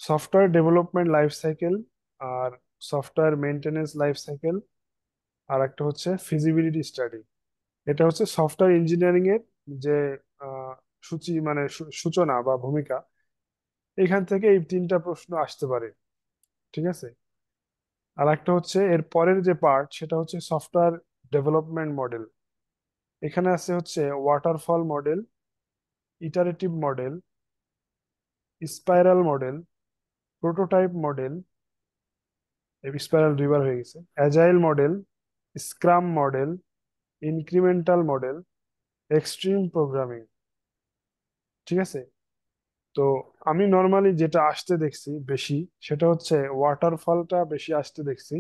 Software development life cycle, আর software maintenance life cycle, আর একটা হচ্ছে feasibility study. এটা হচ্ছে সফটওয়্যার ইঞ্জিনিয়ারিং এর যে আহ, সূচি মানে সূচনা বা ভূমিকা। এখান থেকে এই তিনটা প্রশ্ন আসতে পারে। ঠিক আছে। আর একটা হচ্ছে এর পরের যে পার্ট, সেটা হচ্ছে সফটওয়্যার ডেভেলপমেন্ট মডেল। এখানে আছে হচ্ছে waterfall model, iterative model, spiral model, prototype model, spiral দুইবার হয়ে গেছে, agile model, scrum model, incremental model, extreme programming. ঠিক আছে। তো আমি নর্মালি যেটা আসতে দেখছি বেশি, সেটা হচ্ছে ওয়াটারফলটা বেশি আসতে দেখছি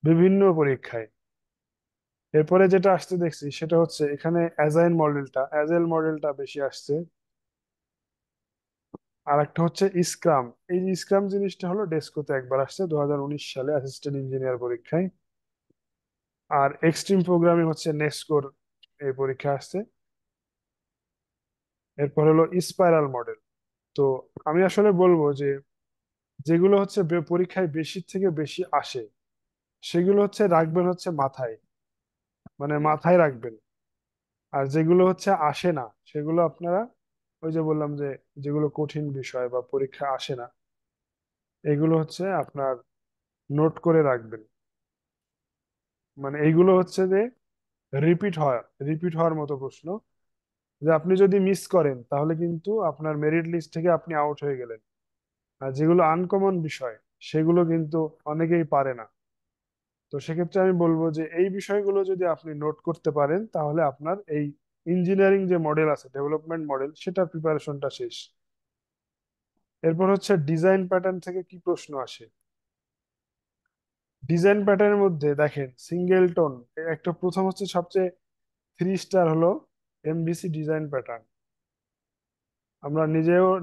বিভিন্ন পরীক্ষায়। এরপরে যেটা আসতে দেখছি সেটা হচ্ছে এখানে অ্যাজাইল মডেলটা বেশি আসছে। আর একটা হচ্ছে স্ক্রাম। এই যে স্ক্রাম জিনিসটা হলো ডেস্কোতে একবার আসছে 2019 সালে অ্যাসিস্ট্যান্ট ইঞ্জিনিয়ার পরীক্ষায়। আর এক্সট্রিম প্রোগ্রামিং হচ্ছে নেস্কোর এই পরীক্ষা আসছে। এরপর হলো স্পাইরাল মডেল। তো আমি আসলে বলবো যে যেগুলো হচ্ছে পরীক্ষায় বেশি থেকে বেশি আসে, সেগুলো হচ্ছে রাখবেন হচ্ছে মাথায়, মানে মাথায় রাখবেন। আর যেগুলো হচ্ছে আসে না, সেগুলো আপনারা, ওই যে বললাম যে যেগুলো কঠিন বিষয় বা পরীক্ষা আসে না, এগুলো হচ্ছে আপনার নোট করে রাখবেন। মানে এইগুলো হচ্ছে যে রিপিট হয়, রিপিট হওয়ার মতো প্রশ্ন, যে আপনি যদি মিস করেন তাহলে কিন্তু আপনার মেরিট লিস্ট থেকে আপনি আউট হয়ে গেলেন। আর যেগুলো আনকমন বিষয়, সেগুলো কিন্তু অনেকেই পারে না। তো সেক্ষেত্রে আমি বলবো যে এই বিষয়গুলো যদি আপনি নোট করতে পারেন, তাহলে আপনার এই ইঞ্জিনিয়ারিং যে মডেল আছে, ডেভেলপমেন্ট মডেল, সেটার প্রিপারেশনটা শেষ। এরপর হচ্ছে ডিজাইন প্যাটার্ন থেকে কি প্রশ্ন আসে। ডিজাইন প্যাটার্নের মধ্যে দেখেন সিঙ্গেলটন, একটা প্রথম হচ্ছে সবচেয়ে 3 স্টার হলো এমভিসি ডিজাইন প্যাটার্ন। আমরা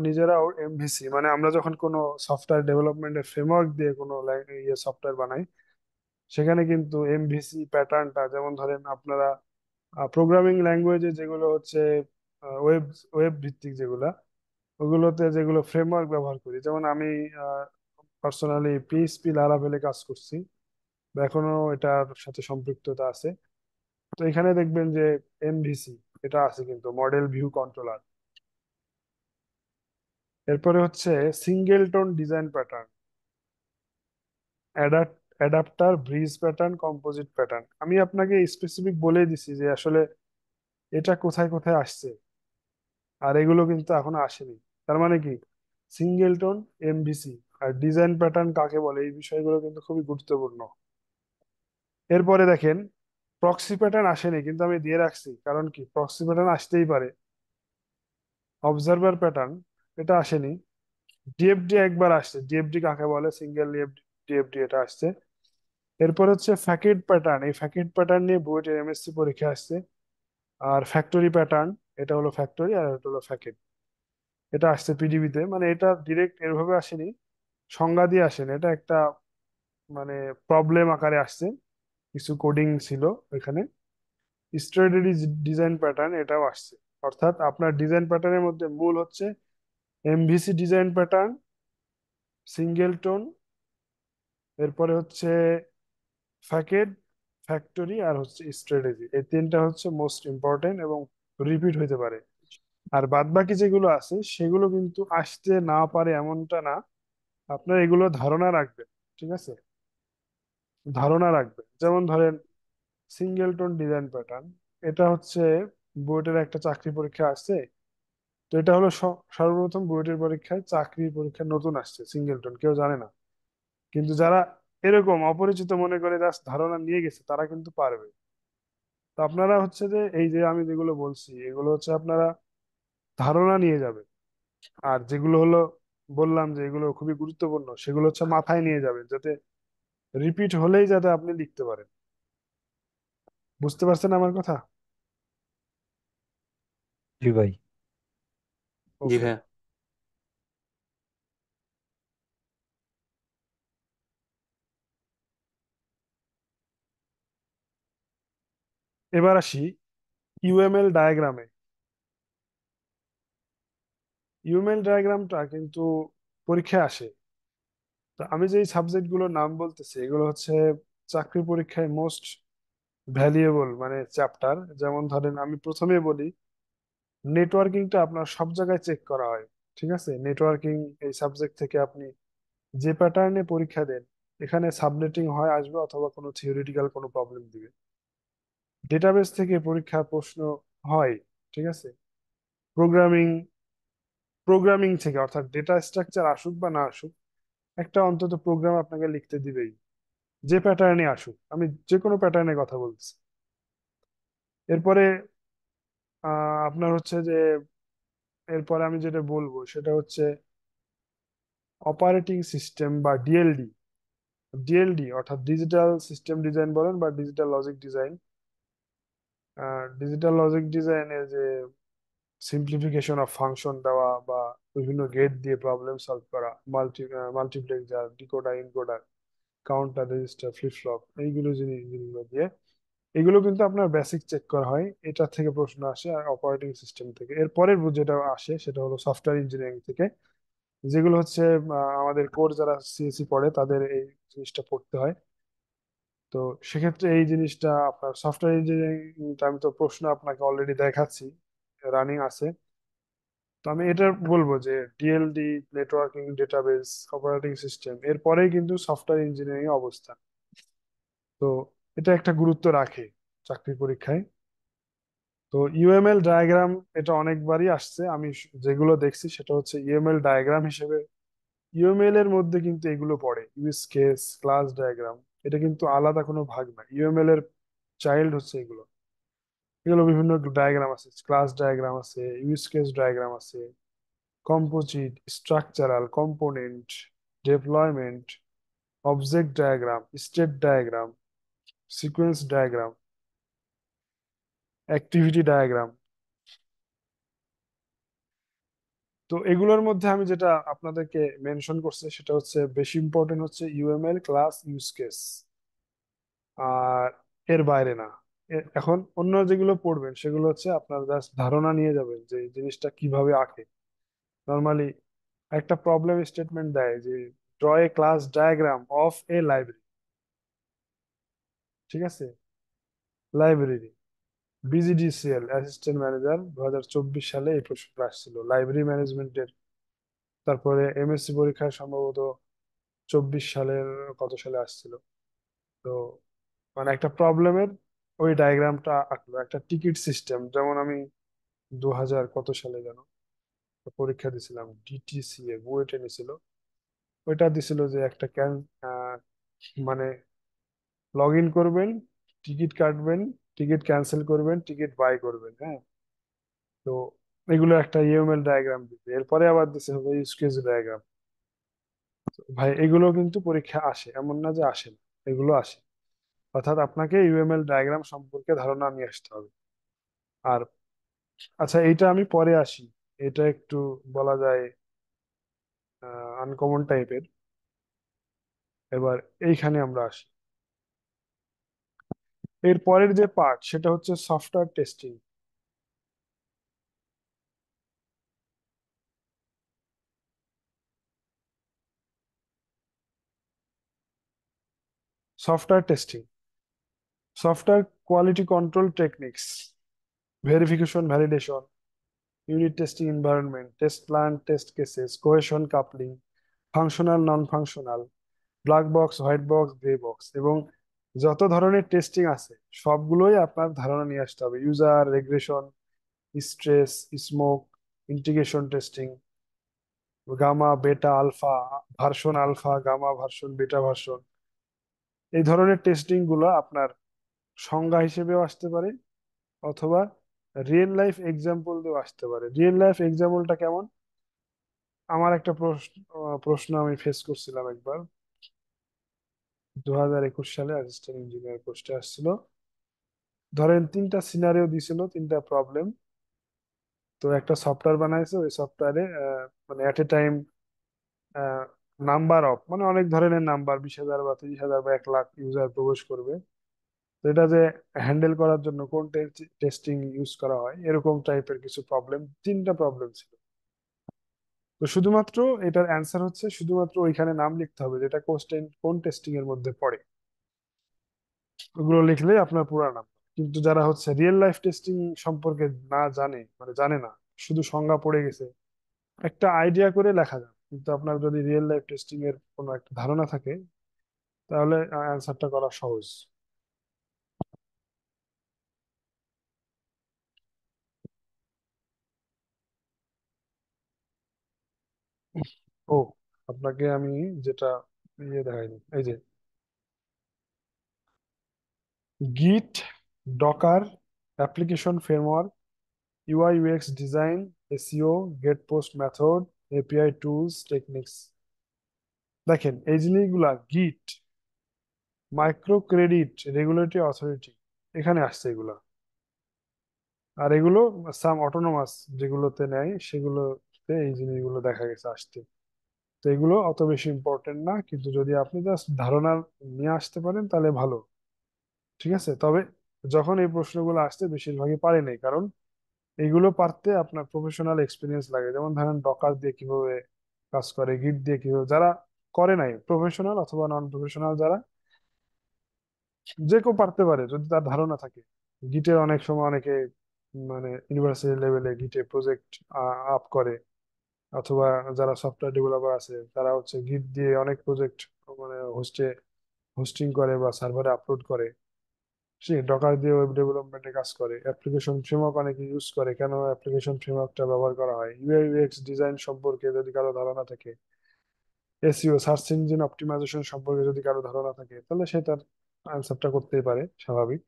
নিজেরাও এমভিসি, মানে আমরা যখন কোনো সফটওয়্যার ডেভেলপমেন্টের ফ্রেমওয়ার্ক দিয়ে কোনো সফটওয়্যার বানাই, সেখানে কিন্তু এমভিসি প্যাটার্নটা, যেমন ধরেন আপনারা প্রোগ্রামিং ল্যাঙ্গুয়েজে যেগুলো হচ্ছে ওয়েব ওয়েব ভিত্তিক যেগুলা, ওগুলোতে যেগুলো ফ্রেমওয়ার্ক ব্যবহার করি, যেমন আমি পার্সোনালি পিএইচপি লারাভেলে কাজ করছি, বা এখনো এটার সাথে সম্পৃক্ততা আছে। তো এখানে দেখবেন যে এমভিসি এটা আছে, কিন্তু মডেল ভিউ কন্ট্রোলার। এরপরে হচ্ছে singleton design pattern, adapter, bridge pattern, composite pattern. আমি আপনাকে স্পেসিফিক বলে দিছি যে আসলে এটা কোথায় কোথায় আসছে, আর এগুলো কিন্তু এখনো আসেনি। তার মানে কি, সিঙ্গেলটন, এমভিসি আর ডিজাইন প্যাটার্ন কাকে বলে, এই বিষয়গুলো কিন্তু খুবই গুরুত্বপূর্ণ। এরপরে দেখেন প্রক্সি প্যাটার্ন আসেনি, কিন্তু আমি দিয়ে রাখছি, কারণ কি প্রক্সি প্যাটার্ন আসতেই পারে। অবজারভার প্যাটার্ন, এটা আসেনি। ডিএফডি একবার আসছে, ডিএফডি কাকে বলে, সিঙ্গেল ডিএফডি, এটা আসছে। এরপর হচ্ছে ফ্যাকেট প্যাটার্ন, এই ফ্যাকেট প্যাটার্ন নিয়ে বুয়েটের এমএসসি পরীক্ষা আসছে। আর ফ্যাক্টরি প্যাটার্ন, এটা হলো ফ্যাক্টরি আর এটা হলো ফ্যাকেট, এটা আসছে পিডিবিতে। মানে এটা ডিরেক্ট এভাবে আসেনি, সংজ্ঞা দিয়ে আসেনি, এটা একটা মানে প্রবলেম আকারে আসছে, কিছু কোডিং ছিল এখানে। স্ট্র্যাটেজি ডিজাইন প্যাটার্ন, এটাও আসছে। অর্থাৎ আপনার ডিজাইন প্যাটার্নের মধ্যে মূল হচ্ছে এমভিসি ডিজাইন প্যাটার্ন, সিঙ্গেলটন, এরপরে হচ্ছে ফ্যাকেট, ফ্যাক্টরি, আর হচ্ছে স্ট্র্যাটেজি। এই তিনটা হচ্ছে মোস্ট ইম্পর্টেন্ট এবং রিপিট হইতে পারে। আর বাদ বাকি যেগুলো আছে সেগুলো কিন্তু আসতে না পারে এমনটা না, আপনার এগুলো ধারণা রাখবেন। ঠিক আছে, ধারণা রাখবেন। যেমন ধরেন সিঙ্গেলটন ডিজাইন প্যাটার্ন, এটা হচ্ছে বুয়েটের একটা চাকরি পরীক্ষা আসছে। তো এটা হলো সর্বপ্রথম বুয়েটের পরীক্ষায়, চাকরির পরীক্ষায় নতুন আসছে সিঙ্গেলটন, কেউ জানে না। কিন্তু যারা এরকম অপরিচিত মনে করে জাস্ট ধারণা নিয়ে গেছে, তারা কিন্তু পারবে। তো আপনারা হচ্ছে যে এই যে আমি যেগুলো বলছি, এগুলো হচ্ছে আপনারা ধারণা নিয়ে যাবেন। আর যেগুলো হলো বললাম যে এগুলো খুবই গুরুত্বপূর্ণ, সেগুলো হচ্ছে মাথায় নিয়ে যাবেন, যাতে রিপিট হলেই যাতে আপনি লিখতে পারেন। বুঝতে পারছেন আমার কথা? জি ভাই। জি ওকে। ভাইয়া। এবার আসি ইউএমএল ডায়াগ্রামে। ইউএমএল ডায়াগ্রামটা কিন্তু পরীক্ষায় আসে। তো আমি যে সাবজেক্ট গুলোর নাম বলতেছি এগুলো হচ্ছে চাকরি পরীক্ষায় মোস্ট ভ্যালুয়েবল মানে চ্যাপ্টার। যেমন ধরেন আমি প্রথমে বলি, নেটওয়ার্কিংটা আপনার সব জায়গায় চেক করা হয়। ঠিক আছে, নেটওয়ার্কিং এই সাবজেক্ট থেকে আপনি যে প্যাটার্নে পরীক্ষা দেন, এখানে সাবনেটিং হয় আসবে অথবা কোনো থিওরিটিক্যাল কোনো প্রবলেম দিবে। ডেটাবেস থেকে পরীক্ষার প্রশ্ন হয়। ঠিক আছে, প্রোগ্রামিং প্রোগ্রামিং থেকে অর্থাৎ ডেটা স্ট্রাকচার আসুক বা না আসুক, একটা অন্তত প্রোগ্রাম আপনাকে লিখতে দিবেই, যে প্যাটার্নে আসুক। আমি যে কোনো প্যাটার্নের কথা বলছি। এরপরে আপনার হচ্ছে যে, এরপরে আমি যেটা বলবো সেটা হচ্ছে অপারেটিং সিস্টেম বা ডিএলডি। ডিএলডি অর্থাৎ ডিজিটাল সিস্টেম ডিজাইন বলেন বা digital logic design. Digital logic ডিজাইনের যে সিম্পলিফিকেশন অফ ফাংশন দেওয়া বা বিভিন্ন গেট দিয়ে প্রবলেম সলভ করা, multiplexer, decoder, encoder, counter, register, flip flop, এইগুলো জিনিসগুলো দিয়ে এগুলো কিন্তু আপনার বেসিক চেক করা হয়। এটা থেকে প্রশ্ন আসে আর অপারেটিং সিস্টেম থেকে। এরপরের যেটা আসে সেটা হলো সফটওয়্যার ইঞ্জিনিয়ারিং থেকে, যেগুলো হচ্ছে আমাদের কোর যারা সিএসসি পড়ে তাদের এই জিনিসটা পড়তে হয়। তো সেক্ষেত্রে এই জিনিসটা আপনার সফটওয়্যার ইঞ্জিনিয়ারিং, আমি তো প্রশ্ন আপনাকে অলরেডি দেখাচ্ছি, রানিং আছে। তো আমি এটা বলবো যে DLD, networking, database, operating system, এরপরেই কিন্তু সফটওয়্যার ইঞ্জিনিয়ারিং অবস্থান। তো এটা একটা গুরুত্ব রাখে চাকরি পরীক্ষায়। তো ইউএমএল ডায়াগ্রাম, এটা অনেকবারই আসছে। আমি যেগুলো দেখছি সেটা হচ্ছে ইউএমএল ডায়াগ্রাম হিসেবে। ইউএমএল এর মধ্যে কিন্তু এগুলো পড়ে, ইউজ কেস, ক্লাস ডায়াগ্রাম। এটা কিন্তু আলাদা কোনো ভাগ না, ইউএমএল এর চাইল্ড হচ্ছে এগুলো। এগুলো বিভিন্ন ডায়াগ্রাম আছে, ক্লাস ডায়াগ্রাম আছে, ইউজ কেস ডায়াগ্রাম আছে, composite, structural, component, deployment, object diagram, state diagram, sequence diagram, activity diagram. তো এগুলোর মধ্যে আমি যেটা আপনাদেরকে মেনশন করছি সেটা হচ্ছে বেশি ইম্পর্টেন্ট হচ্ছে ইউএমএল, ক্লাস, ইউজ কেস। আর এর বাইরে না। এখন অন্য যেগুলো পড়বেন সেগুলো হচ্ছে আপনার জাস্ট ধারণা নিয়ে যাবেন যে এই জিনিসটা কিভাবে আঁকে। নর্মালি একটা প্রবলেম স্টেটমেন্ট দেয় যে draw A class diagram of A library. ঠিক আছে, লাইব্রেরি, বিজিডিসিএল অ্যাসিস্ট্যান্ট ম্যানেজার 2024 সালে এই প্রশ্নটা আসছিল লাইব্রেরি ম্যানেজমেন্টের। তারপরে এমএসসি পরীক্ষায় সম্ভবত 24 সালের কত সালে আসছিল। তো মানে একটা প্রবলেমের ওই ডায়াগ্রামটা আঁকলো। একটা টিকিট সিস্টেম, যেমন আমি 2000 কত সালে যেন পরীক্ষা দিছিলাম, ডিটিসিএ বুয়েটে নিছিল। ওইটা দিছিল যে একটা মানে লগ ইন করবেন, টিকিট কাটবেন, টিকিট ক্যান্সেল করবেন, টিকিট বাই করবেন। হ্যাঁ, তো এগুলো একটা ইউএমএল ডায়াগ্রাম দিবে। এরপরে আবার দিছে হবে ইউজ কেস ডায়াগ্রাম। ভাই এগুলো কিন্তু পরীক্ষা আসে, এমন না যে আসে না, এগুলো আসে। অর্থাৎ আপনাকে ইউএমএল ডায়াগ্রাম সম্পর্কে ধারণা নিয়ে আসতে হবে। আর আচ্ছা, এইটা আমি পরে আসি, এটা একটু বলা যায় আনকমন টাইপের। এবার এইখানে আমরা আসি, এর পরের যে পার্ট সেটা হচ্ছে software testing. Software testing, software quality control techniques, verification, validation, unit testing environment, test plan, test cases, cohesion, coupling, functional, non functional, black box, white box, grey box, এবং যত ধরনের টেস্টিং আছে সবগুলোই আপনার ধারণা নিয়ে আসতে হবে। User regression, stress, smoke, integration testing, gamma, beta, alpha, version alpha, gamma version, beta version. এই ধরনের টেস্টিং গুলো আপনার সংজ্ঞা হিসেবেও আসতে পারে অথবা রিয়েল লাইফ এক্সাম্পল দিয়েও আসতে পারে। রিয়েল লাইফ এক্সাম্পলটা কেমন? আমার একটা প্রশ্ন আমি ফেস করছিলাম একবার, 2021 সালে অ্যাসিস্ট্যান্ট ইঞ্জিনিয়ার পোস্টে আসছিল। ধরেন তিনটা সিনারিও দিছিল, তিনটা প্রবলেম। তো একটা সফটওয়্যার বানাইছে, ওই সফটওয়্যারে মানে এট এ টাইম নাম্বার অফ, মানে অনেক ধরনের নাম্বার, 20,000 বা 30,000 বা 1 লাখ ইউজার প্রবেশ করবে। তো এটা যে হ্যান্ডেল করার জন্য কোন টেস্টিং ইউজ করা হয়, এরকম টাইপের কিছু প্রবলেম, তিনটা প্রবলেম ছিল। তো শুধুমাত্র এটার অ্যান্সার হচ্ছে শুধুমাত্র ওইখানে নাম লিখতে হবে যেটা কোশ্চেন কোন টেস্টিং এর মধ্যে পড়ে, ওগুলো লিখলে আপনার পুরা নাম। কিন্তু যারা হচ্ছে রিয়েল লাইফ টেস্টিং সম্পর্কে না জানে, মানে জানে না, শুধু সংজ্ঞা পড়ে গেছে, একটা আইডিয়া করে লেখা যায়, কিন্তু আপনার যদি রিয়েল লাইফ টেস্টিং এর কোনো একটা ধারণা থাকে তাহলে অ্যান্সারটা করা সহজ। ও, আপনাকে আমি যেটা দেখাইনি, এই যে git, docker, application framework, UI UX design, SEO, get post method, API tools techniques. দেখেন এই জিনিসগুলা গিট, মাইক্রো ক্রেডিট রেগুলেটরি অথরিটি, এখানে আসছে এগুলা। আর এগুলো সাম অটোনোমাস যেগুলোতে নেয় সেগুলোতে এই জিনিসগুলো দেখা গেছে আসতে। তো এগুলো অত বেশি ইম্পর্টেন্ট না, কিন্তু যদি আপনি জাস্ট ধারণা নিয়ে আসতে পারেন তাহলে ভালো। ঠিক আছে, তবে যখন এই প্রশ্নগুলো আসতে বেশিরভাগই পারে নাই, কারণ এইগুলো পারতে আপনার প্রফেশনাল এক্সপিরিয়েন্স লাগে। যেমন ধরেন ডকার দিয়ে কিভাবে কাজ করে, গিট দিয়ে কিভাবে, যারা করে নাই, প্রফেশনাল অথবা নন প্রফেশনাল যারা, যে কেউ পারতে পারে যদি তার ধারণা থাকে। গিটের অনেক সময় অনেকে মানে ইউনিভার্সিটি লেভেলে গিটে প্রজেক্ট আপ করে, অথবা যারা সফটওয়্যার ডেভেলপার আছে তারা হচ্ছে গিট দিয়ে অনেক প্রজেক্ট মানে হোস্টিং করে বা সার্ভারে আপলোড করে। সে ডকার দিয়ে ওয়েব ডেভেলপমেন্টে কাজ করে, অ্যাপ্লিকেশন ফ্রেমওয়ার্ক অনেকে ইউজ করে, কেন অ্যাপ্লিকেশন ফ্রেমওয়ার্কটা ব্যবহার করা হয়, ইউআই ইউএক্স ডিজাইন সম্পর্কে যদি কারো ধারণা থাকে, এসইও সার্চ ইঞ্জিন অপটিমাইজেশন সম্পর্কে যদি কারো ধারণা থাকে, তাহলে সে তার আনসারটা করতেই পারে, স্বাভাবিক।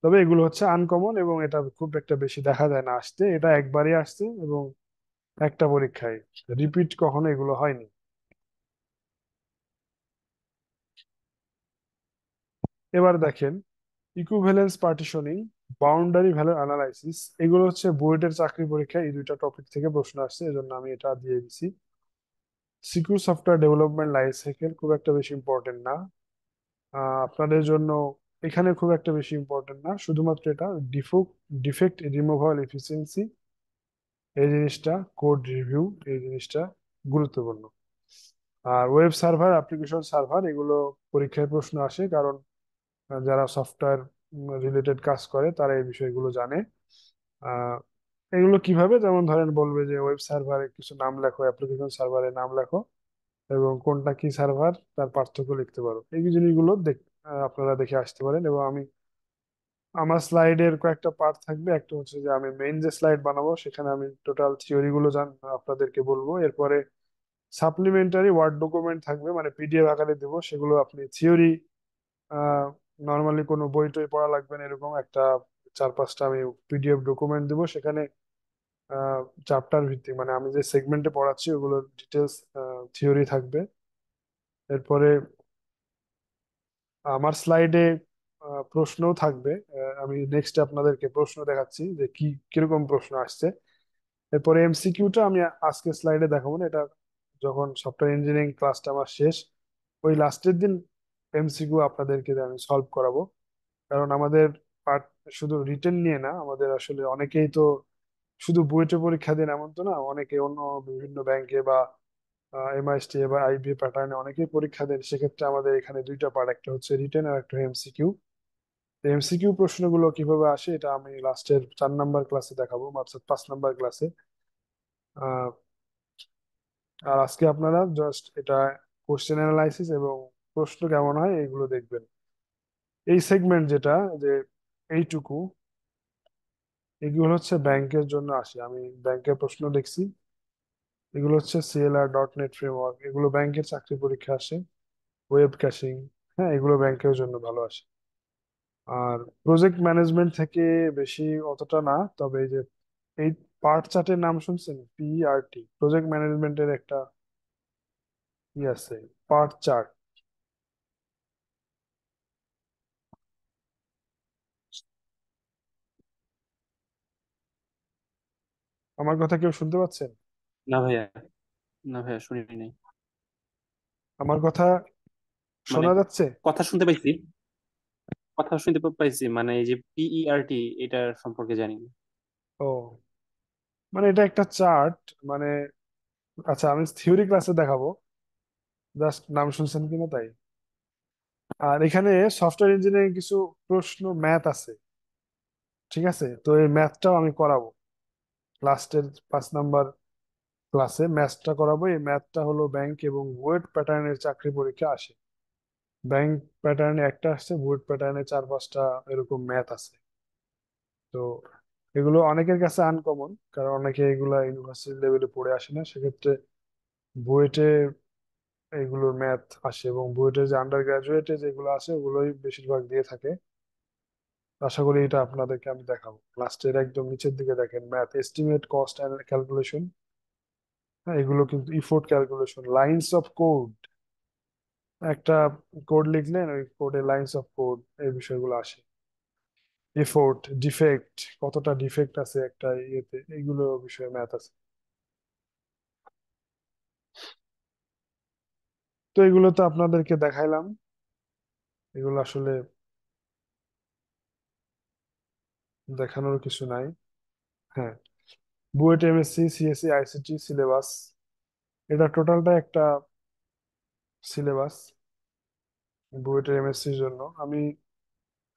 তবে এগুলো হচ্ছে আনকমন এবং এটা খুব একটা বেশি দেখা যায় না আসতে, এটা একবারই আসছে এবং একটা পরীক্ষায়, রিপিট কখনো এগুলো হয়নি। এবার দেখেন equivalence partitioning, boundary value analysis, এগুলো হচ্ছে বুয়েটের চাকরি পরীক্ষায় এই দুইটা টপিক থেকে প্রশ্ন আসছে, এজন্য আমি এটা দিয়ে দিছি। Secure software development life cycle খুব একটা বেশি ইম্পর্টেন্ট না আপনাদের জন্য, এখানে খুব একটা বেশি ইম্পর্টেন্ট না, শুধুমাত্র এটা ডিফেক্ট রিমুভাল এফিসিয়েন্সি এই জিনিসটা, কোড রিভিউ এই জিনিসটা গুরুত্বপূর্ণ। আর ওয়েব সার্ভার, অ্যাপ্লিকেশন সার্ভার, এগুলো পরীক্ষায় প্রশ্ন আসে, কারণ যারা সফটওয়্যার রিলেটেড কাজ করে তারা এই বিষয়গুলো জানে। আহ, এগুলো কিভাবে, যেমন ধরেন বলবে যে ওয়েব সার্ভারে কিছু নাম লেখো, অ্যাপ্লিকেশন সার্ভারে নাম লেখো, এবং কোনটা কি সার্ভার তার পার্থক্য লিখতে পারো, এই জিনিসগুলো আপনারা দেখে আসতে পারেন। এবং আমার স্লাইডের কয়েকটা পার্ট থাকবে, একটা হচ্ছে যে আমি মেইন যে স্লাইড বানাবো সেখানে আমি টোটাল থিওরি গুলো আপনাদেরকে বলবো, এরপরে সাপ্লিমেন্টারি ওয়ার্ড ডকুমেন্ট থাকবে, মানে পিডিএফ আকারে দেবো, সেগুলো আপনি থিওরি, নর্মালি কোনো বই টই পড়া লাগবে না, এরকম একটা 4-5টা আমি পিডিএফ ডকুমেন্ট দেবো, সেখানে চ্যাপ্টার ভিত্তিক মানে আমি যে সেগমেন্টে পড়াচ্ছি ওগুলোর ডিটেলস থিওরি থাকবে। এরপরে আমার স্লাইডে প্রশ্নও থাকবে, আমি নেক্সট আপনাদেরকে প্রশ্ন দেখাচ্ছি যে কি কিরকম প্রশ্ন আসছে। এরপরে এমসিকিউটা আমি আজকে স্লাইডে দেখাবো না, এটা যখন সফটওয়্যার ইঞ্জিনিয়ারিং ক্লাসটা আমার শেষ, ওই লাস্টের দিন এমসিকিউ আপনাদেরকে আমি সলভ করাবো। কারণ আমাদের পার্ট শুধু রিটেন নিয়ে না, আমাদের আসলে অনেকেই তো শুধু বুয়েটে পরীক্ষা দেন এমন তো না, অনেকে অন্য বিভিন্ন ব্যাংকে বা এমআইএসটি বা আইবি প্যাটার্নে অনেকেই পরীক্ষা দেন, সেক্ষেত্রে আমাদের এখানে দুইটা পার্ট, একটা হচ্ছে রিটেন আর একটা এমসিকিউ। এমসিকিউ প্রশ্নগুলো কিভাবে আসে এটা আমি লাস্টের 4 নাম্বার ক্লাসে দেখাবো, অর্থাৎ 5 নাম্বার ক্লাসে। আহ, আর আজকে আপনারা জাস্ট এটা কোশ্চেন অ্যানালাইসিস এবং প্রশ্ন কেমন হয় এগুলো দেখবেন। এই সেগমেন্ট যেটা, যে এইটুকু, এগুলো হচ্ছে ব্যাংকের জন্য আসে, আমি ব্যাংকের প্রশ্ন দেখছি। এগুলো হচ্ছে সিএলআর ডট নেট ফ্রেমওয়ার্ক, এগুলো ব্যাংকের চাকরি পরীক্ষা আসে। ওয়েব ক্যাশিং, হ্যাঁ এগুলো ব্যাংকের জন্য ভালো আসে। আর প্রজেক্ট ম্যানেজমেন্ট থেকে বেশি অতটা না, তবে এই যে এই পার্ট চার্টের নাম শুনছেন, পিআরটি, প্রজেক্ট ম্যানেজমেন্টের একটা ই আছে, পার্ট চার্ট। আমার কথা কেউ শুনতে পাচ্ছেন? না ভাইয়া, না ভাইয়া শুনি নাই। আমার কথা মানে শোনা যাচ্ছে? কথা শুনতে পাইছি, কথা শুনতে পাইছি, মানে এই যে পিইআরটি এটার সম্পর্কে জানি না। ও, মানে এটা একটা চার্ট, মানে আচ্ছা, আমি থিওরি ক্লাসে দেখাবো, জাস্ট নাম শুনছেন কিনা তাই। আর এখানে সফটওয়্যার ইঞ্জিনিয়ারিং কিছু প্রশ্ন ম্যাথ আছে, ঠিক আছে? তো এই ম্যাথটাও আমি করাবো লাস্টের 5 নাম্বার ক্লাসে। ম্যাথটা করাবো। এই ম্যাথটা হলো ব্যাংক এবং বুয়েট প্যাটার্নের চাকরি পরীক্ষা আসে। ব্যাংক প্যাটার্নে একটা আসছে, বুয়েট প্যাটার্নে 4-5টা এরকম ম্যাথ আছে। তো এগুলো অনেকের কাছে আনকমন, কারণ অনেকে এগুলা ইউনিভার্সিটি লেভেলে পড়ে আসে না। সেক্ষেত্রে বুয়েটে এগুলোর ম্যাথ আসে, এবং বুয়েটে যে আন্ডার গ্রাজুয়েটে যেগুলো আছে ওগুলোই বেশিরভাগ দিয়ে থাকে। আশা করি এটা আপনাদেরকে আমি দেখাবো। লাস্টের একদম নিচের দিকে দেখেন, math estimate cost and calculation. হ্যাঁ, এগুলো কিন্তু effort calculation, lines of code. একটা কোড লিখলেন, ওই কোডে লাইন্স অফ কোড, এই বিষয়গুলো আসে। এফোর্ট, ডিফেক্ট, কতটা ডিফেক্ট আছে একটা ইয়েতে, এইগুলো বিষয়ে ম্যাথ আছে। তো এগুলো তো আপনাদেরকে দেখাইলাম, এগুলো আসলে দেখানোর কিছু নাই। হ্যাঁ, BUET MSc CSC ICT syllabus, এটা টোটালটা একটা সিলেবাস বুয়েটের এমএসসির জন্য। আমি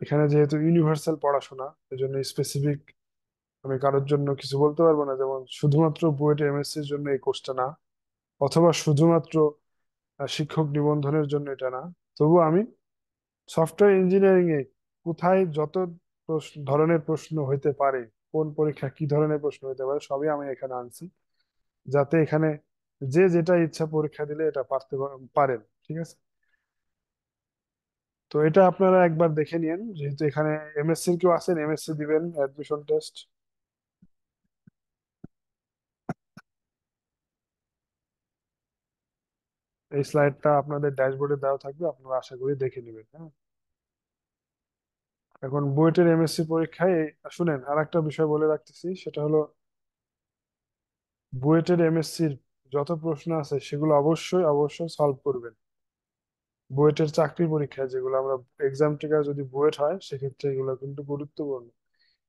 এখানে যেহেতু ইউনিভার্সাল পড়াশোনা, এই জন্য স্পেসিফিক আমি কারোর জন্য কিছু বলতে পারবো না, যেমন শুধুমাত্র বুয়েট এমএসসির জন্য এই কোর্সটা না, অথবা শুধুমাত্র শিক্ষক নিবন্ধনের জন্য এটা না। তবু আমি সফটওয়্যার ইঞ্জিনিয়ারিং এ কোথায় যত ধরনের প্রশ্ন হইতে পারে, কোন পরীক্ষা কি ধরনের প্রশ্ন হইতে পারে, সবই আমি এখানে আনছি, যাতে এখানে যে যেটা ইচ্ছা পরীক্ষা দিলে এটা পারেন। ঠিক আছে? তো এটা আপনারা একবার দেখে নিন, যেহেতু এখানে এমএসসি কেউ আছেন, এমএসসি দিবেন অ্যাডমিশন টেস্ট। এই স্লাইডটা আপনাদের ড্যাশবোর্ডে দেওয়া থাকবে, আপনারা আশা করি দেখে নেবেন। হ্যাঁ, এখন বুয়েটের এমএসসি পরীক্ষায় শুনেন, আর একটা বিষয় বলে রাখতেছি, সেটা হলো বুয়েটের এমএসসির যত প্রশ্ন আছে সেগুলো অবশ্যই অবশ্যই সলভ করবেন। বুয়েটের চাকরি পরীক্ষায় যেগুলো আমরা এক্সাম টিকার যদি বুয়েট হয়, সেক্ষেত্রে এগুলো কিন্তু গুরুত্বপূর্ণ।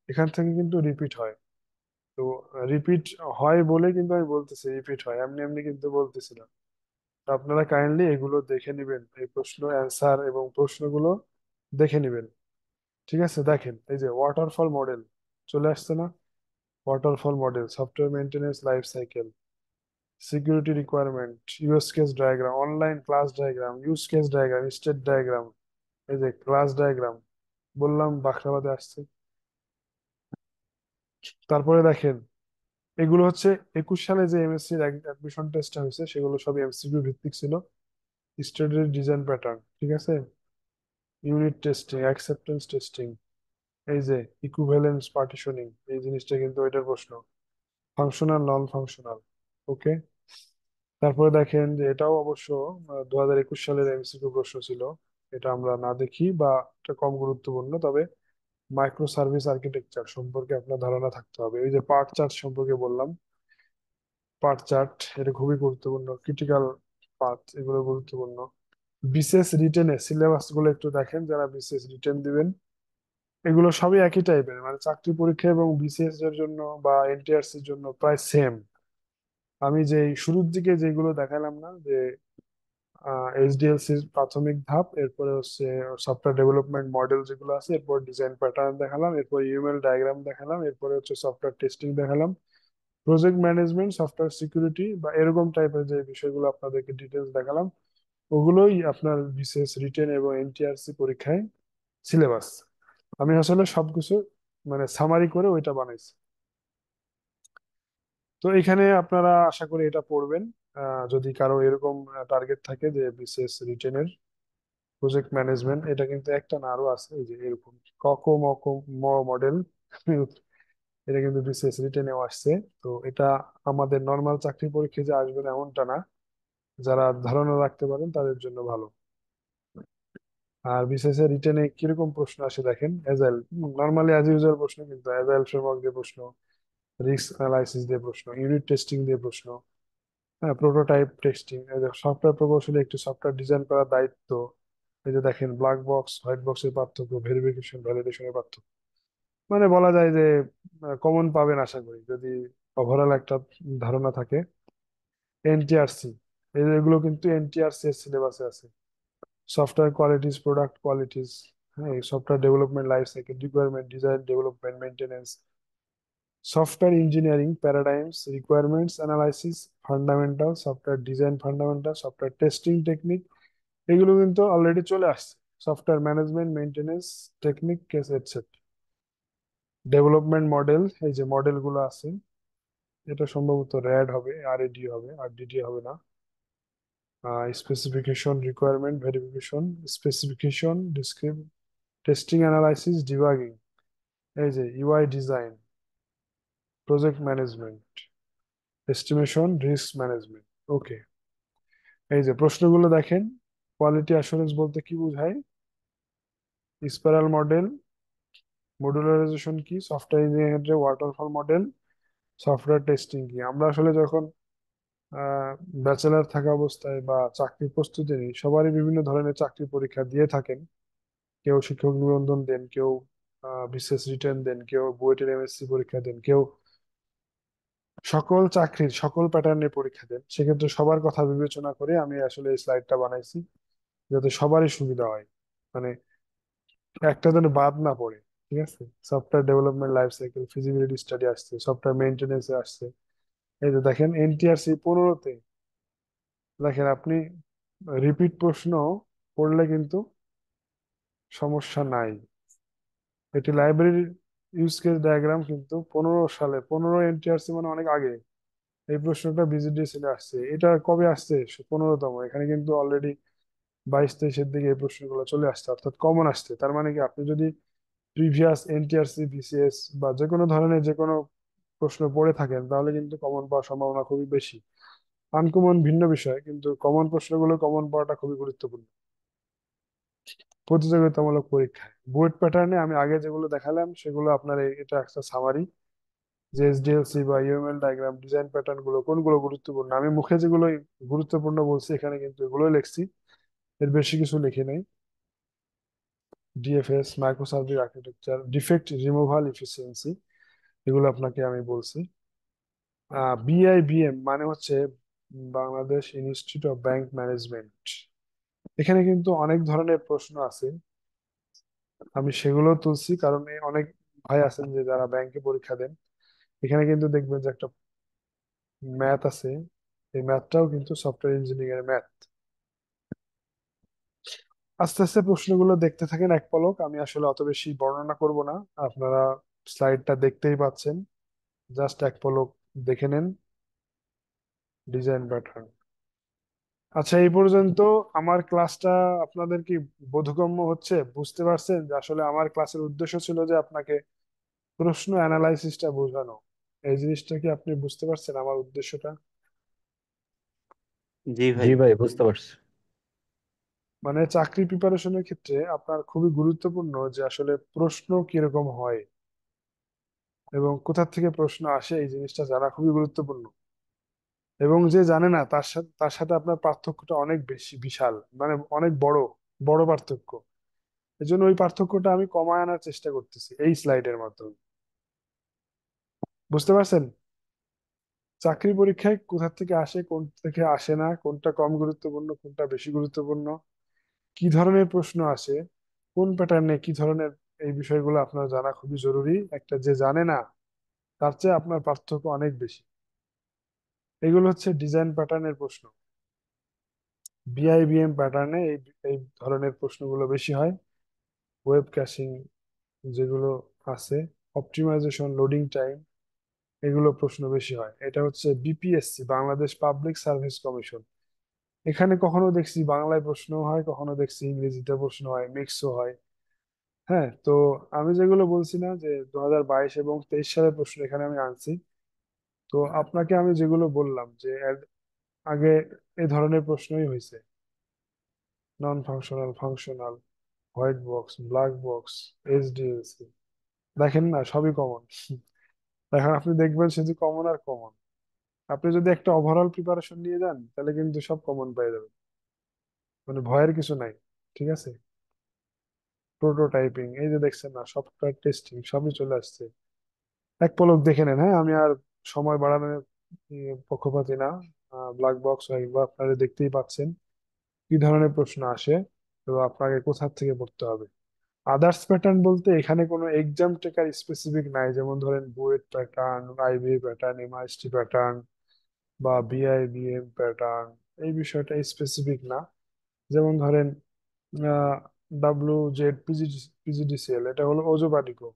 এখান থেকে কিন্তু রিপিট হয়। তো রিপিট হয় বলে কিন্তু আমি বলতেছি, রিপিট হয়, এমনি এমনি কিন্তু বলতেছি না। তো আপনারা কাইন্ডলি এগুলো দেখে নেবেন, এই প্রশ্ন অ্যান্সার এবং প্রশ্নগুলো দেখে নেবেন। ঠিক আছে? দেখেন, এই যে ওয়াটারফল মডেল চলে আসছে না? Waterfall model, software maintenance life cycle, security requirement, use case diagram, online class diagram, use case diagram, state diagram, এই যে ক্লাস ডায়াগ্রাম, বললাম বাখরাবাদে আসছে। তারপরে দেখেন, এগুলো হচ্ছে 21 সালে যে এমএসসি অ্যাডমিশন টেস্ট হয়েছে, সেগুলো সব এমসিকিউ ভিত্তিক ছিল। স্ট্যান্ডার্ড ডিজাইন প্যাটার্ন, ঠিক আছে? ইউনিট টেস্টিং, অ্যাকসেপ্টেন্স টেস্টিং, এই যে ইকুইভ্যালেন্স পার্টিশনিং, এই জিনিসটা কিন্তু ওইটার প্রশ্ন। ফাংশনাল নন ফাংশনাল, ওকে। তারপরে দেখেন যে এটাও অবশ্য 2021 সালের এমসিকিউ প্রশ্ন ছিল। এটা আমরা না দেখি বা এটা কম গুরুত্বপূর্ণ, তবে মাইক্রো সার্ভিস আর্কিটেকচার সম্পর্কে আপনার ধারণা থাকতে হবে। এই যে পার্ট চার্ট সম্পর্কে বললাম, পার্ট চার্ট এটা খুবই গুরুত্বপূর্ণ, ক্রিটিক্যাল পার্ট, এগুলো গুরুত্বপূর্ণ। বিসিএস রিটেনে সিলেবাস গুলো একটু দেখেন, যারা বিসিএস রিটেন দিবেন, এগুলো সবই একই টাইপের, মানে চাকরি পরীক্ষা এবং বিসিএস এর জন্য বা এনটিআরসি এর জন্য প্রায় সেম। আমি যে শুরুর দিকে যেগুলো দেখালাম না, যে এইচডিএলসির প্রাথমিক ধাপ, এরপরে হচ্ছে সফটওয়্যার ডেভেলপমেন্ট মডেল যেগুলো আছে, এরপর ডিজাইন প্যাটার্ন দেখালাম, এরপর ইউএমএল ডায়াগ্রাম দেখালাম, এরপরে হচ্ছে সফটওয়্যার টেস্টিং দেখালাম, প্রজেক্ট ম্যানেজমেন্ট, সফটওয়্যার সিকিউরিটি বা এরকম টাইপের যে বিষয়গুলো আপনাদেরকে ডিটেলস দেখালাম, ওগুলোই আপনার বিসিএস রিটেন এবং এনটিআরসি পরীক্ষায় সিলেবাস। আমি আসলে সবকিছু মানে সামারি করে ওইটা বানাইছি। তো এখানে আপনারা আশা করি এটা পড়বেন। যদি কারো এরকম টার্গেট থাকে যে বিসিএস রিটেনের প্রজেক্ট ম্যানেজমেন্ট, এটা কিন্তু একটা না, আরো আছে, এই যে এরকম ককো মকো মডেল, এটা কিন্তু বিসিএস রিটেনেও আসছে। তো এটা আমাদের নর্মাল চাকরি পরীক্ষায় যে আসবে না এমনটা না, যারা ধারণা রাখতে পারেন তাদের জন্য ভালো। আর বিসিএস এর রিটেনে কিরকম প্রশ্ন আসে দেখেন, এজাইল, নর্মালি অ্যাজ ইউজুয়াল প্রশ্ন, কিন্তু এজাইল ফ্রেমওয়ার্ক দিয়ে প্রশ্ন, রিস্ক অ্যানালাইসিস দিয়ে প্রশ্ন, ইউনিট টেস্টিং দিয়ে প্রশ্ন, হ্যাঁ, প্রোটোটাইপ টেস্টিং, এই যে সফটওয়্যার প্রকৌশলী একটি সফটওয়্যার ডিজাইন করার দায়িত্ব। এই যে দেখেন, ব্ল্যাক বক্স হোয়াইট বক্সের পার্থক্য, ভেরিফিকেশন ভ্যালিডেশনের পার্থক্য। মানে বলা যায় যে কমন পাবেন আশা করি, যদি ওভারঅল একটা ধারণা থাকে। এনটিআরসি, এগুলো কিন্তু এনটিআরসি এর সিলেবাসে আছে। সফটওয়্যার কোয়ালিটিস, প্রোডাক্ট কোয়ালিটিস, হ্যাঁ, software development life cycle, requirement, design, development, maintenance, software engineering প্যারাডাইমস, requirements analysis, fundamental, software design fundamental, software testing technique, এগুলো কিন্তু অলরেডি চলে আসছে। Software management, maintenance technique, case etcetera. Development model, এই যে model গুলো আছে, এটা সম্ভবত র্যাড হবে, আরএডি হবে, আর ডিডি হবে না। স্পেসিফিকেশন, রিকোয়ারমেন্ট ভেরিফিকেশন, স্পেসিফিকেশন, ডিসক্রিপ, টেস্টিং অ্যানালাইসিস, ডিবাগিং, এই যে UI design, project management, estimation, risk management. Okay, এই যে প্রশ্নগুলো দেখেন। কোয়ালিটি অ্যাসুরেন্স বলতে কি বোঝায়? স্পাইরাল মডেল, মডুলারাইজেশন কি, software engineering waterfall model, software testing কি। আমরা আসলে যখন ব্যাচেলার থাকা অবস্থায় বা চাকরির প্রস্তুতি নিই, সবারই বিভিন্ন ধরনের চাকরি পরীক্ষা দিয়ে থাকেন। কেউ শিক্ষক নিবন্ধন দেন, কেউ বিসিএস রিটেন দেন, কেউ বুয়েটের এমএসসি পরীক্ষা দেন, কেউ সকল চাকরির সকল প্যাটার্নের পরীক্ষা দেন। সেক্ষেত্রে সবার কথা বিবেচনা করে আমি আসলে এই স্লাইডটা বানাইছি, যাতে সবারই সুবিধা হয়, মানে একটা যেন বাদ না পড়ে। ঠিক আছে, software development life cycle, feasibility study আসছে, সফটওয়্যার মেইনটেনেন্স আসছে। এই যে দেখেন এনটিআরসি 15-তে, দেখেন আপনি রিপিট প্রশ্ন পড়লে কিন্তু সমস্যা নাই। এটি লাইব্রেরির ইউজ কেস ডায়াগ্রাম কিন্তু 15 সালে, 15 এনটিআরসি মানে অনেক আগে এই প্রশ্নটা বিজিডিএসএল আসছে। এটা কবে আসছে? 15তম। এখানে কিন্তু অলরেডি 22-23-এর দিকে এই প্রশ্নগুলো চলে আসছে, অর্থাৎ কমন আসছে। তার মানে কি, আপনি যদি প্রিভিয়াস এনটিআরসি, বিসিএস বা যে কোনো ধরনের যে কোনো প্রশ্ন পড়ে থাকেন, তাহলে কিন্তু কমন পাওয়ার সম্ভাবনা খুবই বেশি। আনকমন ভিন্ন বিষয়, কিন্তু কমন প্রশ্নগুলো কমন পাওয়াটা খুবই গুরুত্বপূর্ণ প্রতিযোগিতামূলক পরীক্ষায়। বুয়েট প্যাটার্নে আমি আগে যেগুলো দেখালাম সেগুলো আপনার এটা একটা সামারি, যে এসডিএলসি বা ইউএমএল ডায়াগ্রাম, ডিজাইন প্যাটার্ন গুলো কোনগুলো গুরুত্বপূর্ণ। আমি মুখে যেগুলো গুরুত্বপূর্ণ বলছি এখানে কিন্তু এগুলোই লিখছি, এর বেশি কিছু লিখি নাই। DFS, micro service architecture, defect removal, efficiency, এগুলো আপনাকে আমি বলছি। বিআইবিএম মানে হচ্ছে Bangladesh institute of bank management. এখানে কিন্তু অনেক ধরনের প্রশ্ন আছে, আমি সেগুলো তুলছি কারণ অনেক ভাই আছেন যে যারা ব্যাংকে পরীক্ষা দেন। এখানে কিন্তু দেখবেন যে একটা ম্যাথ আছে, এই ম্যাথটাও কিন্তু সফটওয়্যার ইঞ্জিনিয়ারিং এর ম্যাথ। আস্তে আস্তে প্রশ্নগুলো দেখতে থাকেন এক পলক, আমি আসলে অত বেশি বর্ণনা করব না, আপনারা স্লাইডটা দেখতেই পাচ্ছেন, জাস্ট এক পলক দেখে নেন। Design pattern. আচ্ছা, এই পর্যন্ত আমার ক্লাসটা আপনাদের কি বোধগম্য হচ্ছে? বুঝতে পারছেন যে আসলে আমার ক্লাসের উদ্দেশ্য ছিল যে আপনাকে প্রশ্ন অ্যানালাইসিসটা বোঝানো। এই জিনিসটা কি আপনি বুঝতে পারছেন আমার উদ্দেশ্যটা? জি জি ভাই। ভাই, বুঝতে পারছি। মানে চাকরি প্রিপারেশনের ক্ষেত্রে আপনার খুবই গুরুত্বপূর্ণ যে আসলে প্রশ্ন কিরকম হয় এবং কোথা থেকে প্রশ্ন আসে, এই জিনিসটা জানা খুবই গুরুত্বপূর্ণ। এবং যে জানে না তার সাথে আপনার পার্থক্যটা অনেক বেশি, বিশাল, মানে অনেক বড়, বড় পার্থক্য। এই জন্য ওই পার্থক্যটা আমি কমায় আনার চেষ্টা করতেছি এই স্লাইডের মাধ্যমে। বুঝতে পারছেন? চাকরি পরীক্ষায় কোথা থেকে আসে, কোন থেকে আসে না, কোনটা কম গুরুত্বপূর্ণ, কোনটা বেশি গুরুত্বপূর্ণ, কি ধরনের প্রশ্ন আসে, কোন প্যাটার্নে কি ধরনের, এই বিষয়গুলো আপনার জানা খুবই জরুরি। একটা যে জানে না তার চেয়ে আপনার পার্থক্য অনেক বেশি। এগুলো হচ্ছে ডিজাইন প্যাটার্নের প্রশ্ন। বিআইবিএম প্যাটার্নে এই এই ধরনের প্রশ্নগুলো বেশি হয়। ওয়েব ক্যাশিং যেগুলো আছে, অপটিমাইজেশন, লোডিং টাইম, এগুলো প্রশ্ন বেশি হয়। এটা হচ্ছে BPSC, Bangladesh public service commission. এখানে কখনো দেখছি বাংলায় প্রশ্ন হয়, কখনো দেখছি ইংরেজিতে প্রশ্ন হয়, মিক্সও হয়। হ্যাঁ, তো আমি যেগুলো বলছি না যে 2022 এবং 23 সালের প্রশ্ন এখানে আমি আনছি, তো আপনাকে আমি যেগুলো বললাম যে এর আগে এই ধরনের প্রশ্নই হয়েছে। Non functional, functional, white box, black box, SDLC, দেখেন না সবই কমন। এখন আপনি দেখবেন শুধু কমন আর কমন। আপনি যদি একটা ওভারঅল প্রিপারেশন নিয়ে যান তাহলে কিন্তু সব কমন পেয়ে যাবেন, মানে ভয়ের কিছু নাই। ঠিক আছে, প্রোটোটাইপিং, এই যে দেখছেন না, সফটওয়্যার টেস্টিং, সবই চলে আসছে। এক পলক দেখে নেন, হ্যাঁ, আমি আর সময় বাড়ানোর পক্ষপাতী না। ব্ল্যাক বক্স হয় বা আপনারা দেখতেই পাচ্ছেন কি ধরনের প্রশ্ন আসে, তো আপনাকে কোথা থেকে পড়তে হবে। আদার্স প্যাটার্ন বলতে এখানে কোনো এক্সাম টেকার স্পেসিফিক নাই, যেমন ধরেন BUET pattern, IB pattern, MIST pattern বা বিআইবিএম প্যাটার্ন, এই বিষয়টা স্পেসিফিক না। যেমন ধরেন WZ পিজিডিসিএল, এটা হলো ওজোবাটিকো।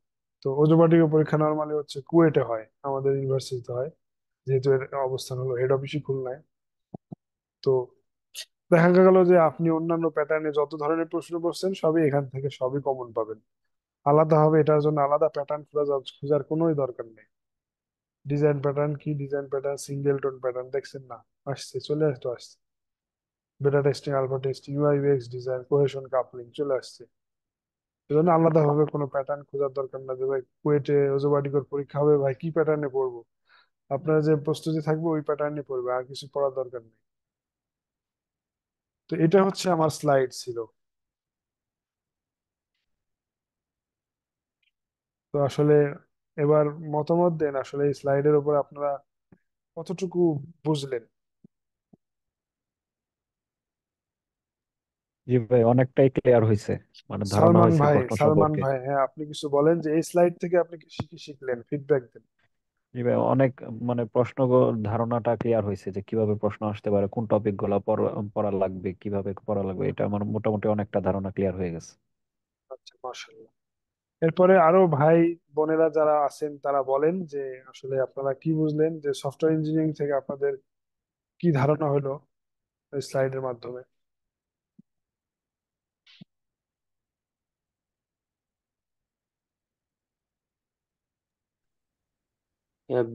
তো ওজোবাটিকো পরীক্ষা নর্মালি হচ্ছে কুয়েটে হয়, আমাদের ইউনিভার্সিটিতে হয়, যেহেতু এর অবস্থান হলো হেড অফিসই খুলনায়। তো দেখা গেল যে আপনি অন্যান্য প্যাটার্নে যত ধরনের প্রশ্ন করছেন সবই এখান থেকে সবই কমন পাবেন। আলাদা হবে এটার জন্য আলাদা প্যাটার্ন খোঁজার কোনোই দরকার নেই। ডিজাইন প্যাটার্ন কি, design pattern singleton pattern দেখছেন না, আসছে, চলে আসতো, আসছে। Beta testing, alpha testing, UI design, cohesion coupling চলে আসছে। এজন্য আলাদা ভাবে কোনো প্যাটার্ন খোঁজার দরকার না যে ভাই কুয়েটে ওজোবাটিকর পরীক্ষা হবে, ভাই কি প্যাটার্নে পড়বো। আপনার যে প্রস্তুতি থাকবে ওই প্যাটার্নে পড়বে, আর কিছু পড়ার দরকার নেই। তো এটা হচ্ছে আমার স্লাইড ছিল। তো আসলে এবার মতামত দেন, আসলে এই স্লাইডের উপর আপনারা কতটুকু বুঝলেন। জি ভাই, অনেকটাই ক্লিয়ার হয়েছে, মানে ধারণা সালমান হয়েছে ভাই, প্রশ্ন সালমান সম্পর্কে। ভাই, হ্যাঁ আপনি কিছু বলেন যে এই স্লাইড থেকে আপনি কি কি শিখলেন, ফিডব্যাক দেন। জি ভাই, অনেক মানে ধারণাটা ক্লিয়ার হয়েছে যে কিভাবে প্রশ্ন আসতে পারে, কোন টপিক গুলা পড়া লাগবে, কিভাবে পড়া লাগবে, এটা আমার মোটামুটি অনেকটা ধারণা ক্লিয়ার হয়ে গেছে। আচ্ছা, মাশাআল্লাহ। এরপরে আরো ভাই বোনেরা যারা আছেন তারা বলেন যে আসলে আপনারা কি বুঝলেন, যে সফটওয়্যার ইঞ্জিনিয়ারিং থেকে আপনাদের কি ধারণা হলো এই স্লাইডের মাধ্যমে।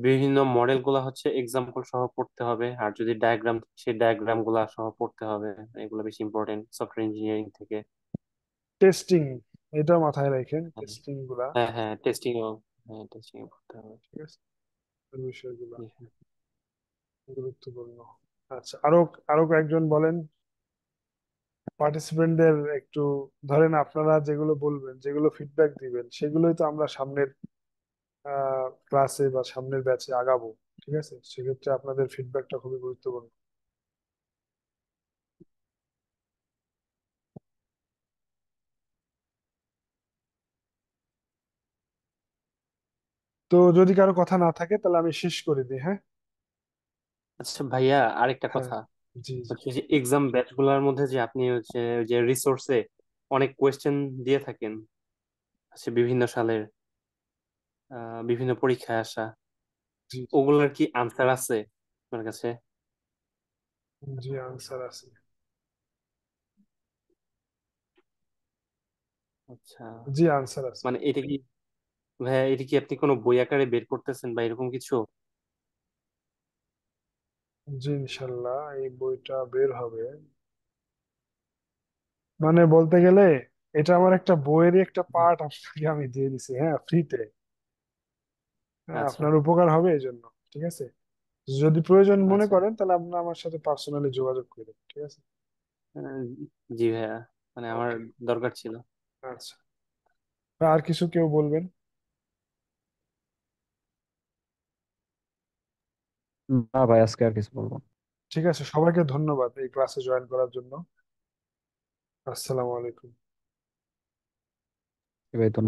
বিভিন্ন মডেল গুলা হচ্ছে এক্সাম্পল সহ পড়তে হবে, আর যদি ডায়াগ্রাম সেই ডায়াগ্রাম গুলা সহ পড়তে হবে। এগুলো বেশি ইম্পর্টেন্ট সফটওয়্যার ইঞ্জিনিয়ারিং থেকে। টেস্টিং, এটা মাথায় রাখেন, টেস্টিং গুলা। হ্যাঁ হ্যাঁ, টেস্টিং ও, হ্যাঁ টেস্টিং পড়তে হবে। ঠিক আছে, এই বিষয়গুলো জি, হ্যাঁ। গুরুত্বপূর্ণ। আচ্ছা, আরো আরো কয়েকজন বলেন পার্টিসিপেন্টদের একটু। ধরেন আপনারা যেগুলো বলবেন, যেগুলো ফিডব্যাক দিবেন, সেগুলোই তো আমরা সামনের ক্লাসে বা সামনের ব্যাচে আগাবো। ঠিক আছে, সেক্ষেত্রে আপনাদের ফিডব্যাকটা খুবই গুরুত্বপূর্ণ। তো যদি কারো কথা না থাকে তাহলে আমি শেষ করে দিই, হ্যাঁ। আচ্ছা ভাইয়া, আরেকটা হ্যাঁ, কথা জি জি। হচ্ছে যে এক্সাম ব্যাচ গুলার মধ্যে যে আপনি হচ্ছে ওই যে রিসোর্সে অনেক কোয়েশ্চেন দিয়ে থাকেন, আচ্ছা বিভিন্ন সালের বিভিন্ন পরীক্ষায় আসা, জি ওগুলার কি আনসার আছে আপনার কাছে? জি, আনসার আছে। আচ্ছা, জি, আনসার আছে। মানে এটা কি ভাইয়া, এটা কি আপনি কোনো বই আকারে বের করতেছেন বা এরকম কিছু? জি, ইনশাল্লাহ এই বইটা বের হবে। মানে বলতে গেলে এটা আমার একটা বইয়েরই একটা পার্ট আপনাকে আমি দিয়ে দিছি, হ্যাঁ, ফ্রিতে। হ্যাঁ, আচ্ছা। আপনার উপকার হবে এই জন্য। ঠিক আছে, যদি প্রয়োজন মনে আচ্ছা। করেন তাহলে আপনি আমার সাথে পার্সোনালি যোগাযোগ করবেন, ঠিক আছে। আহ, জি ভাইয়া, মানে আমার ওকে, দরকার ছিল। আচ্ছা। আর কিছু কেউ বলবেন? না ভাই, আজকে আর কিছু বলবো না। ঠিক আছে, সবাইকে ধন্যবাদ এই ক্লাসে জয়েন করার জন্য। আসসালামু আলাইকুম। জি ভাই, ধন্যবাদ।